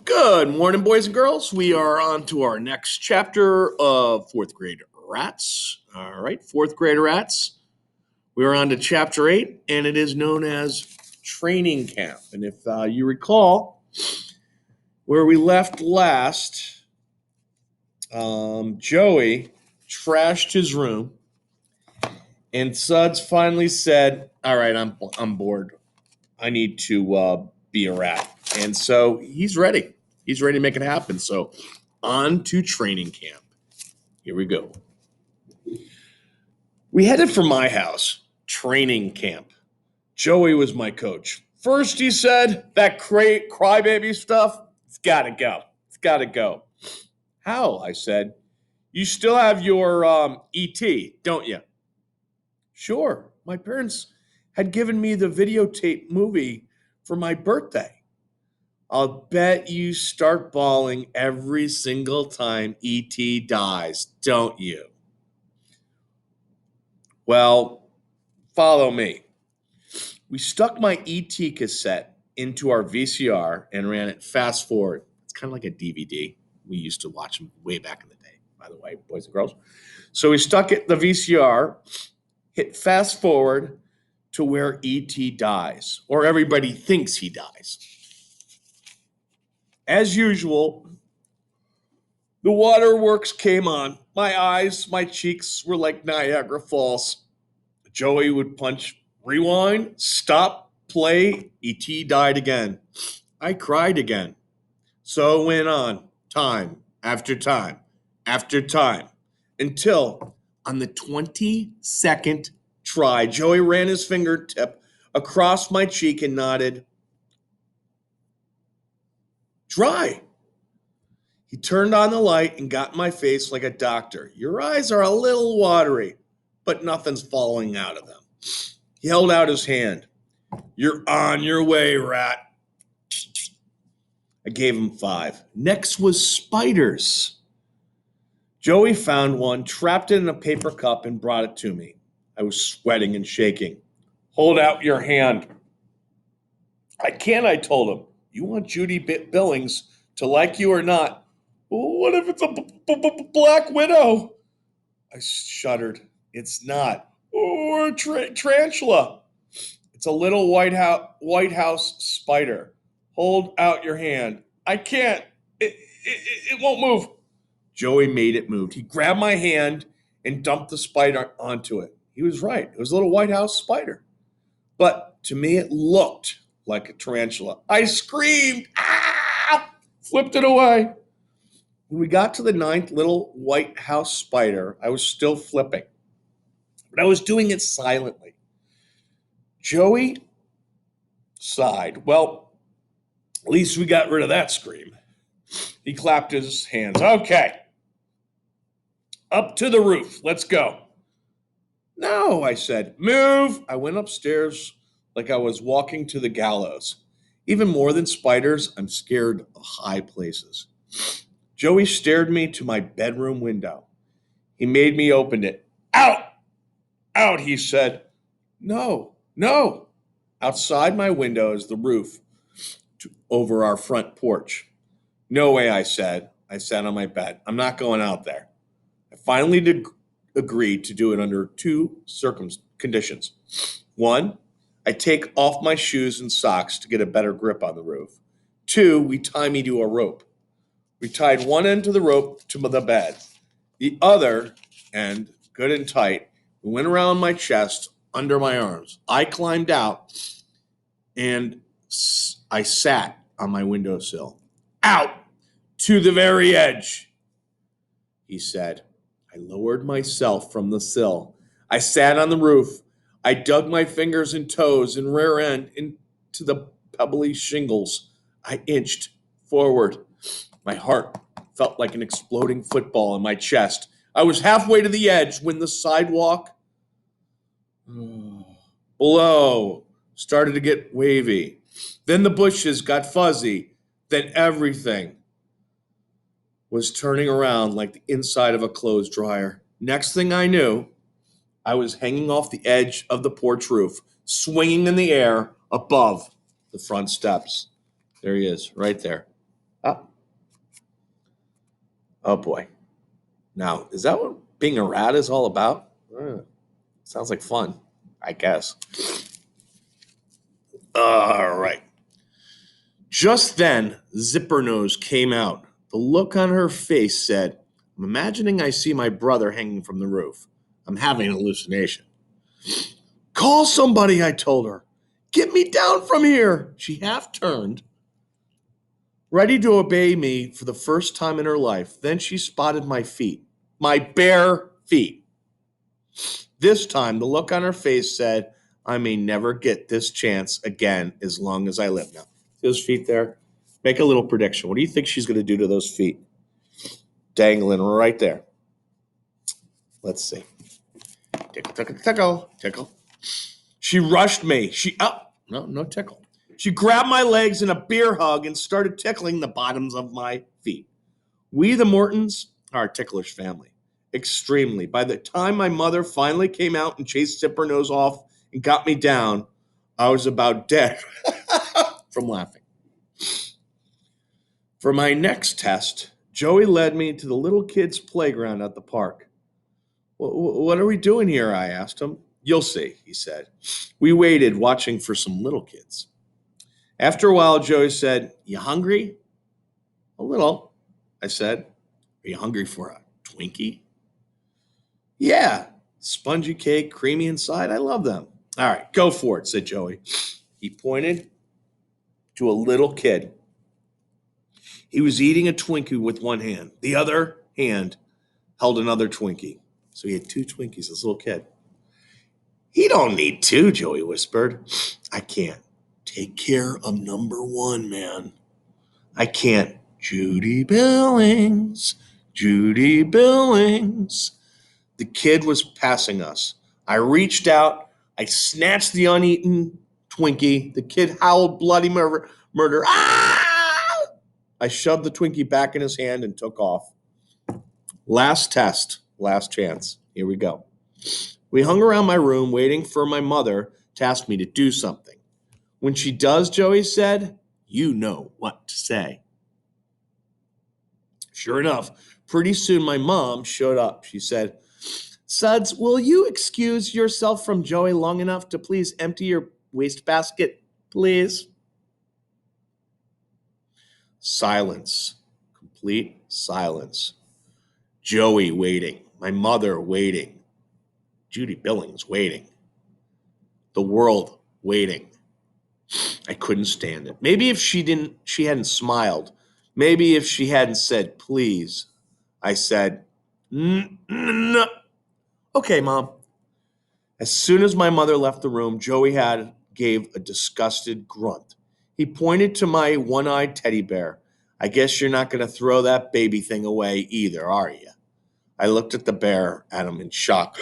Good morning, boys and girls. We are on to our next chapter of fourth grade rats. All right, fourth grade rats. We are on to chapter 8, and it is known as training camp. And if you recall where we left last, Joey trashed his room, and Suds finally said, "All right, I'm bored. I need to be a rat." And so he's ready. He's ready to make it happen. So on to training camp. Here we go. We headed for my house, training camp. Joey was my coach. First, he said, that crybaby stuff, it's got to go. It's got to go. How? I said. You still have your ET, don't you? Sure. My parents had given me the videotape movie for my birthday. I'll bet you start bawling every single time ET dies, don't you? Well, follow me. We stuck my ET cassette into our VCR and ran it fast forward. It's kind of like a DVD. We used to watch them way back in the day, by the way, boys and girls. So we stuck it the VCR, hit fast forward to where ET dies, or everybody thinks he dies. As usual, the waterworks came on. My eyes, my cheeks were like Niagara Falls. Joey would punch rewind, stop, play, ET died again. I cried again. So it went on, time after time after time, until on the 22nd try, Joey ran his fingertip across my cheek and nodded, dry. He turned on the light and got in my face like a doctor. Your eyes are a little watery, but nothing's falling out of them. He held out his hand. You're on your way, rat. I gave him 5. Next was spiders. Joey found one, trapped it in a paper cup, and brought it to me. I was sweating and shaking. Hold out your hand. I can't, I told him. You want Judy Billings to like you or not? What if it's a black widow? I shuddered. It's not. Or a tarantula. It's a little White House spider. Hold out your hand. I can't. It won't move. Joey made it move. He grabbed my hand and dumped the spider onto it. He was right. It was a little White House spider. But to me, it looked like a tarantula. I screamed, ah! Flipped it away. When we got to the 9th little White House spider, I was still flipping, but I was doing it silently. Joey sighed. Well, at least we got rid of that scream. He clapped his hands. Okay, up to the roof. Let's go. No, I said. Move. I went upstairs like I was walking to the gallows. Even more than spiders, I'm scared of high places. Joey stared me to my bedroom window. He made me open it. Out! Out, he said. No, no. Outside my window is the roof over our front porch. No way, I said. I sat on my bed. I'm not going out there. I finally did agree to do it under 2 conditions. 1, I take off my shoes and socks to get a better grip on the roof. 2, we tie me to a rope. We tied one end to the rope to the bed. The other end, good and tight, we went around my chest, under my arms. I climbed out and I sat on my windowsill. Out to the very edge, he said. I lowered myself from the sill. I sat on the roof. I dug my fingers and toes and rear end into the pebbly shingles. I inched forward. My heart felt like an exploding football in my chest. I was halfway to the edge when the sidewalk below started to get wavy. Then the bushes got fuzzy. Then everything was turning around like the inside of a clothes dryer. Next thing I knew, I was hanging off the edge of the porch roof, swinging in the air above the front steps. There he is, right there. Ah, oh boy. Now, is that what being a rat is all about? Sounds like fun, I guess. All right. Just then, Zipper Nose came out. The look on her face said, I'm imagining I see my brother hanging from the roof. I'm having an hallucination. Call somebody, I told her. Get me down from here. She half turned, ready to obey me for the first time in her life. Then she spotted my feet, my bare feet. This time, the look on her face said, I may never get this chance again as long as I live. Now, see those feet there? Make a little prediction. What do you think she's going to do to those feet? Dangling right there. Let's see. Tickle, tickle, tickle, tickle. She rushed me. No tickle. She grabbed my legs in a bear hug and started tickling the bottoms of my feet. We, the Mortons, are a ticklish family. Extremely. By the time my mother finally came out and chased Zipper Nose off and got me down, I was about dead from laughing. For my next test, Joey led me to the little kids' playground at the park. What are we doing here? I asked him. You'll see, he said. We waited, watching for some little kids. After a while, Joey said, You hungry? A little, I said. Are you hungry for a Twinkie? Yeah, spongy cake, creamy inside. I love them. All right, go for it, said Joey. He pointed to a little kid. He was eating a Twinkie with one hand. The other hand held another Twinkie. So he had two Twinkies, this little kid. He don't need two, Joey whispered. I can't. Take care of number one, man. I can't. Judy Billings, Judy Billings. The kid was passing us. I reached out. I snatched the uneaten Twinkie. The kid howled bloody murder. Ah! I shoved the Twinkie back in his hand and took off. Last test, last chance. Here we go. We hung around my room waiting for my mother to ask me to do something. When she does, Joey said, you know what to say. Sure enough, pretty soon my mom showed up. She said, Suds, will you excuse yourself from Joey long enough to please empty your wastebasket, please? Silence. Complete silence. Joey waiting. My mother waiting. Judy Billings waiting. The world waiting. I couldn't stand it. Maybe if she hadn't smiled. Maybe if she hadn't said, please. I said, no. Okay, Mom. As soon as my mother left the room, Joey gave a disgusted grunt. He pointed to my one-eyed teddy bear. I guess you're not going to throw that baby thing away either, are you? I looked at the bear at him in shock.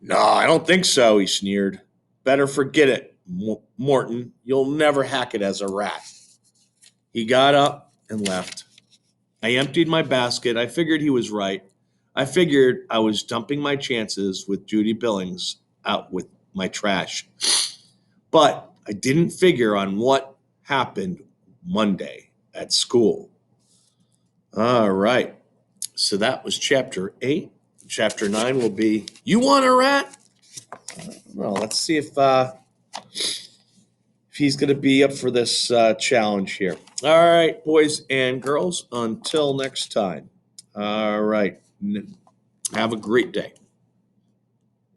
No, I don't think so, he sneered. Better forget it, Morton. You'll never hack it as a rat. He got up and left. I emptied my basket. I figured he was right. I figured I was dumping my chances with Judy Billings out with my trash. But I didn't figure on what happened Monday at school. All right. So that was chapter 8. Chapter 9 will be You Want a Rat? Well, let's see if he's going to be up for this challenge here. All right, boys and girls, until next time. All right. Have a great day.